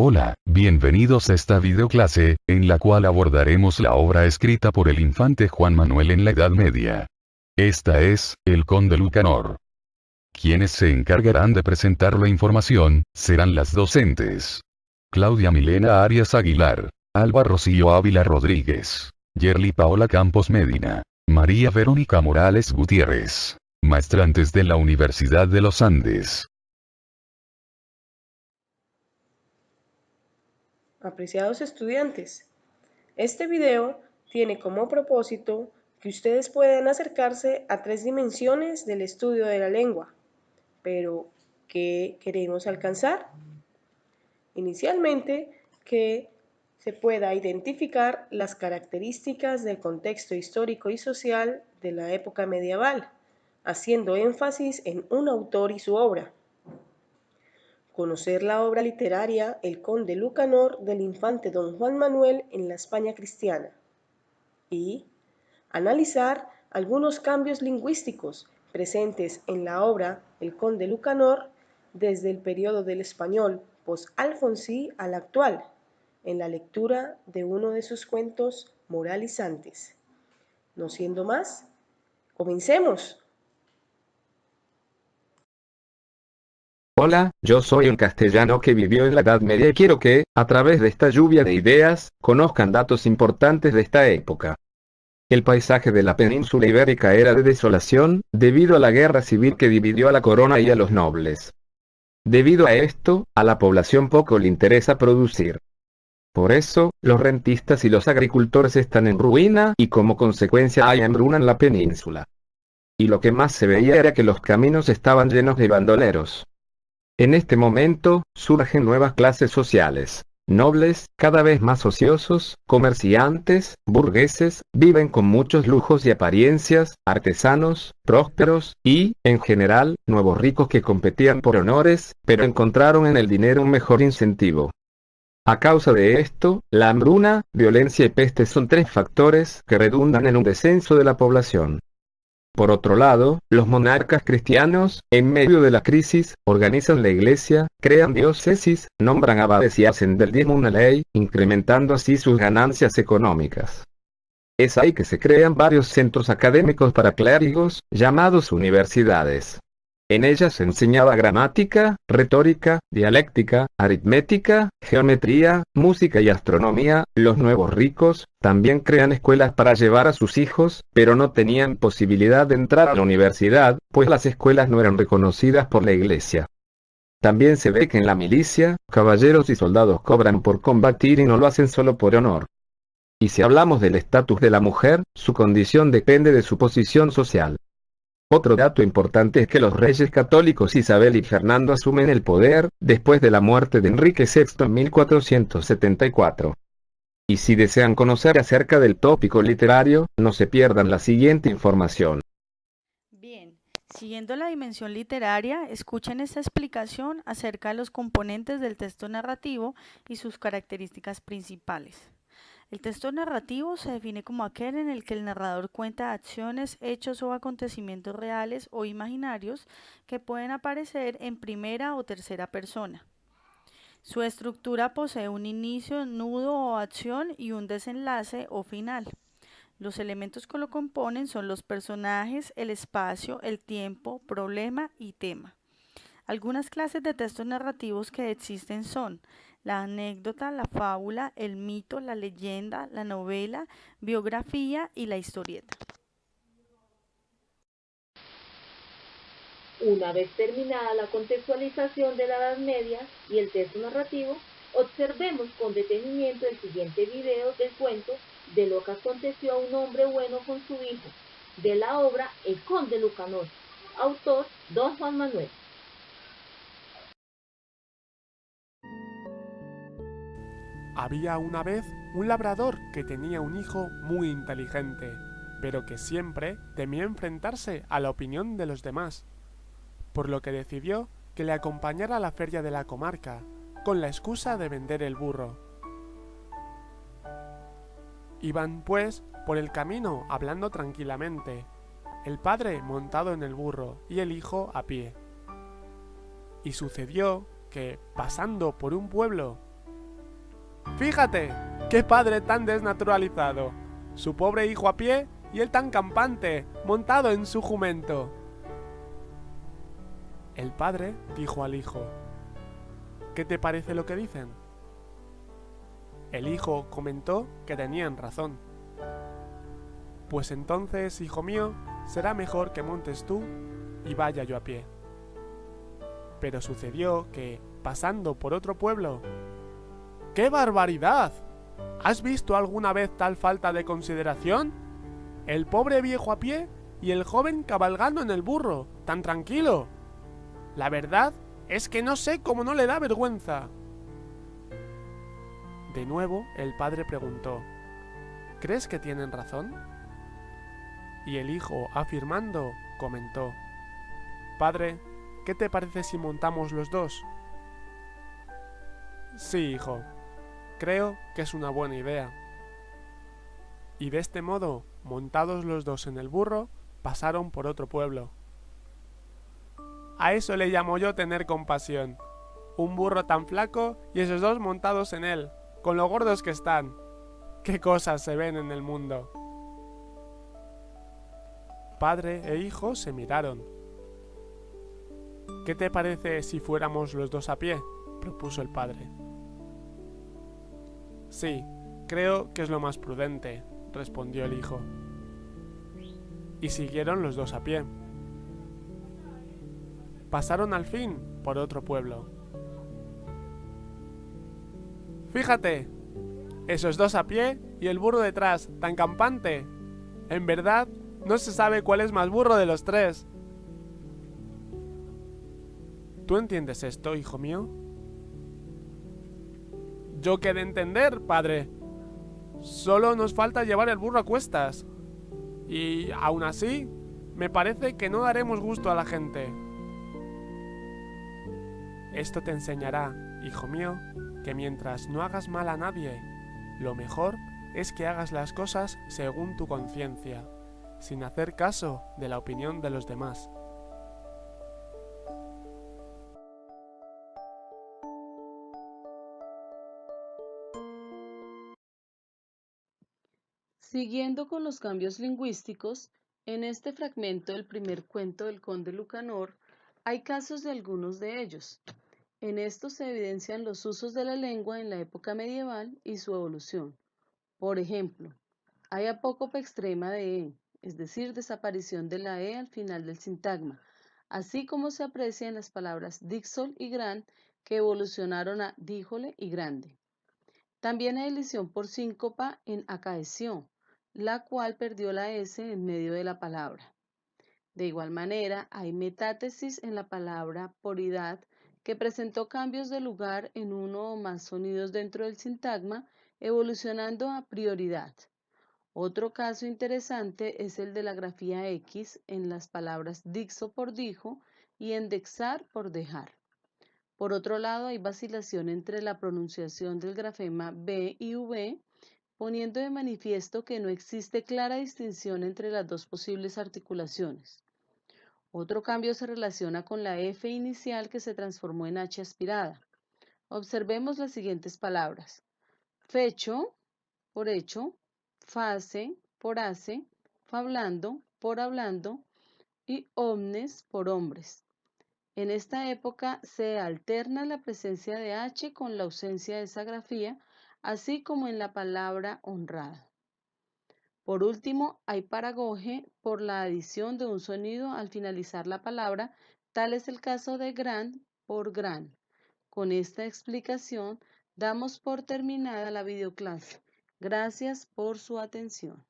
Hola, bienvenidos a esta videoclase, en la cual abordaremos la obra escrita por el infante Juan Manuel en la Edad Media. Esta es, El Conde Lucanor. Quienes se encargarán de presentar la información, serán las docentes. Claudia Milena Arias Aguilar, Alba Rocío Ávila Rodríguez, Yerly Paola Campos Medina, María Verónica Morales Gutiérrez, maestrantes de la Universidad de los Andes. Apreciados estudiantes, este video tiene como propósito que ustedes puedan acercarse a 3 dimensiones del estudio de la lengua. Pero, ¿qué queremos alcanzar? Inicialmente, que se pueda identificar las características del contexto histórico y social de la época medieval, haciendo énfasis en un autor y su obra. Conocer la obra literaria El Conde Lucanor del infante don Juan Manuel en la España cristiana. Y analizar algunos cambios lingüísticos presentes en la obra El Conde Lucanor desde el periodo del español post-alfonsí al actual, en la lectura de uno de sus cuentos moralizantes. No siendo más, comencemos. Hola, yo soy un castellano que vivió en la Edad Media y quiero que, a través de esta lluvia de ideas, conozcan datos importantes de esta época. El paisaje de la península ibérica era de desolación, debido a la guerra civil que dividió a la corona y a los nobles. Debido a esto, a la población poco le interesa producir. Por eso, los rentistas y los agricultores están en ruina y como consecuencia hay hambruna en la península. Y lo que más se veía era que los caminos estaban llenos de bandoleros. En este momento, surgen nuevas clases sociales. Nobles, cada vez más ociosos, comerciantes, burgueses, viven con muchos lujos y apariencias, artesanos, prósperos, y, en general, nuevos ricos que competían por honores, pero encontraron en el dinero un mejor incentivo. A causa de esto, la hambruna, violencia y peste son 3 factores que redundan en un descenso de la población. Por otro lado, los monarcas cristianos, en medio de la crisis, organizan la iglesia, crean diócesis, nombran abades y hacen del diezmo una ley, incrementando así sus ganancias económicas. Es ahí que se crean varios centros académicos para clérigos, llamados universidades. En ellas se enseñaba gramática, retórica, dialéctica, aritmética, geometría, música y astronomía. Los nuevos ricos también crean escuelas para llevar a sus hijos, pero no tenían posibilidad de entrar a la universidad, pues las escuelas no eran reconocidas por la iglesia. También se ve que en la milicia, caballeros y soldados cobran por combatir y no lo hacen solo por honor. Y si hablamos del estatus de la mujer, su condición depende de su posición social. Otro dato importante es que los reyes católicos Isabel y Fernando asumen el poder, después de la muerte de Enrique VI en 1474. Y si desean conocer acerca del tópico literario, no se pierdan la siguiente información. Bien, siguiendo la dimensión literaria, escuchen esta explicación acerca de los componentes del texto narrativo y sus características principales. El texto narrativo se define como aquel en el que el narrador cuenta acciones, hechos o acontecimientos reales o imaginarios que pueden aparecer en primera o tercera persona. Su estructura posee un inicio, nudo o acción y un desenlace o final. Los elementos que lo componen son los personajes, el espacio, el tiempo, problema y tema. Algunas clases de textos narrativos que existen son la anécdota, la fábula, el mito, la leyenda, la novela, biografía y la historieta. Una vez terminada la contextualización de la Edad Media y el texto narrativo, observemos con detenimiento el siguiente video del cuento de lo que aconteció a un hombre bueno con su hijo, de la obra El Conde Lucanor, autor don Juan Manuel. Había una vez un labrador que tenía un hijo muy inteligente, pero que siempre temía enfrentarse a la opinión de los demás, por lo que decidió que le acompañara a la feria de la comarca, con la excusa de vender el burro. Iban, pues, por el camino hablando tranquilamente, el padre montado en el burro y el hijo a pie. Y sucedió que, pasando por un pueblo, Fíjate, qué padre tan desnaturalizado. Su pobre hijo a pie y él tan campante, montado en su jumento. El padre dijo al hijo: ¿qué te parece lo que dicen? El hijo comentó que tenían razón. Pues entonces, hijo mío, será mejor que montes tú y vaya yo a pie. Pero sucedió que, pasando por otro pueblo... ¡Qué barbaridad! ¿Has visto alguna vez tal falta de consideración? El pobre viejo a pie y el joven cabalgando en el burro, tan tranquilo. La verdad es que no sé cómo no le da vergüenza. De nuevo el padre preguntó: ¿crees que tienen razón? Y el hijo, afirmando, comentó: Padre, ¿qué te parece si montamos los dos? Sí, hijo, creo que es una buena idea. Y de este modo, montados los dos en el burro, pasaron por otro pueblo. A eso le llamo yo tener compasión. Un burro tan flaco y esos dos montados en él, con lo gordos que están. ¡Qué cosas se ven en el mundo! Padre e hijo se miraron. ¿Qué te parece si fuéramos los dos a pie?, propuso el padre. Sí, creo que es lo más prudente, respondió el hijo. Y siguieron los dos a pie. Pasaron al fin por otro pueblo. Fíjate, esos dos a pie y el burro detrás, tan campante. En verdad, no se sabe cuál es más burro de los tres. ¿Tú entiendes esto, hijo mío? ¿Yo qué de entender, padre? Solo nos falta llevar el burro a cuestas. Y aún así, me parece que no daremos gusto a la gente. Esto te enseñará, hijo mío, que mientras no hagas mal a nadie, lo mejor es que hagas las cosas según tu conciencia, sin hacer caso de la opinión de los demás. Siguiendo con los cambios lingüísticos, en este fragmento del primer cuento del Conde Lucanor hay casos de algunos de ellos. En estos se evidencian los usos de la lengua en la época medieval y su evolución. Por ejemplo, hay apócope extrema de E, es decir, desaparición de la E al final del sintagma, así como se aprecia en las palabras díxol y gran, que evolucionaron a díjole y grande. También hay elisión por síncopa en acaeció, la cual perdió la S en medio de la palabra. De igual manera, hay metátesis en la palabra poridad, que presentó cambios de lugar en uno o más sonidos dentro del sintagma, evolucionando a prioridad. Otro caso interesante es el de la grafía X en las palabras dixo por dijo y endexar por dejar. Por otro lado, hay vacilación entre la pronunciación del grafema B y V, poniendo de manifiesto que no existe clara distinción entre las dos posibles articulaciones. Otro cambio se relaciona con la F inicial que se transformó en H aspirada. Observemos las siguientes palabras: fecho, por hecho, face, por hace, fablando, por hablando y omnes, por hombres. En esta época se alterna la presencia de H con la ausencia de esa grafía, así como en la palabra honrada. Por último, hay paragoge por la adición de un sonido al finalizar la palabra, tal es el caso de gran por gran. Con esta explicación, damos por terminada la videoclase. Gracias por su atención.